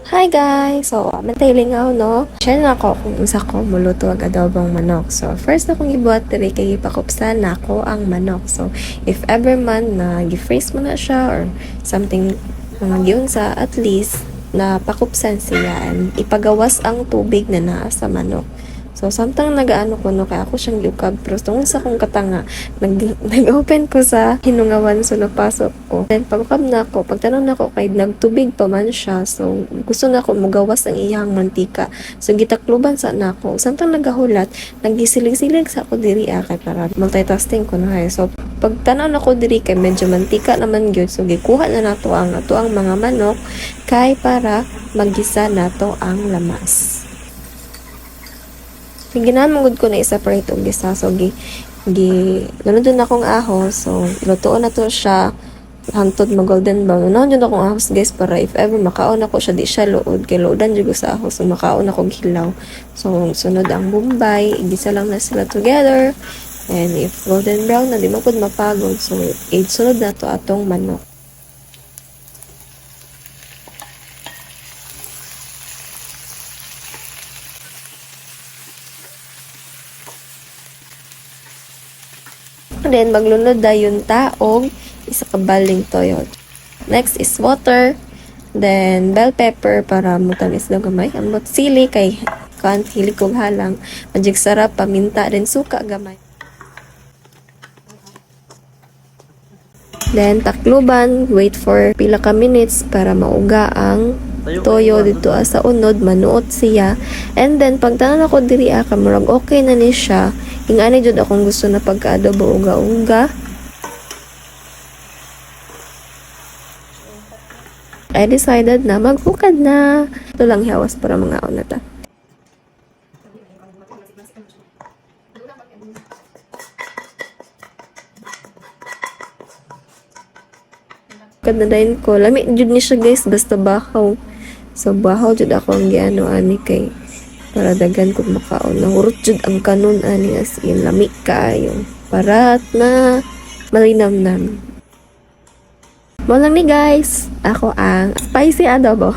Hi guys! So, mantaylingaw no? Share na ako kung unsa ko muluto ag adobong manok. So, first akong ibuhat diri kay ipakupsan nako ang manok. So, if ever man na gi-freeze mo na siya or something sa at least na pakupsan siya and ipagawas ang tubig na naa sa manok. So, samtang nagaano ko no, kaya ako siyang giukab. Pero tungkol sa kong katanga, nag-open ko sa hinungawan so napasok ko. Then, pagukab na ako, pagtanong na ako kay nagtubig pa man siya. So, gusto na ako mugawas ang iyang mantika. So, gitakluban sa na ako. Samtang nagahulat, nagisilig-silig sa ako diri kay para multitasking ko na So, pagtanaw na ko diri kay medyo mantika naman yun. So, gikuha na nato ang mga manok kay para magisa nato ang lamas. Ginahan mong ko na i-separate og gisa. So, lunod dun akong ahos. So, lutuon na to siya. Hantod mag-golden brown. Lunod dun akong ahos, guys, para if ever makaon ako siya, di siya luod. Kaya luodan dyan sa ahos. So, makaon akong hilaw. So, sunod ang bombay. Igisa lang na sila together. And if golden brown na, di mo po mapagod. So, sunod na to atong manok. Then, maglunod dayon taog isa ka baling toyo. Next is water. Then, bell pepper para mutamis daw gamay. Ambot sili kay hilig kong halang. Magic sarap, paminta, then suka gamay. Then, takluban, wait for pila ka minutes para mauga ang toyo dito sa unod, manuot siya. And then, pagtanan ako diri kamurag okay na ni siya. Ingani jud akong gusto na pagka-adobo uga-uga. I decided na maghukad na. Ito lang hiyawas para mga na ta. Kadadayin ko. Lami jud ni siya guys, basta bahaw. So bahaw jud ako ang giano ani kay para dagan ko makaon. Nahurot jud ang kanon ani as in lami kaayo. Parat na malinamnam. Mo lang ni guys. Ako ang spicy adobo.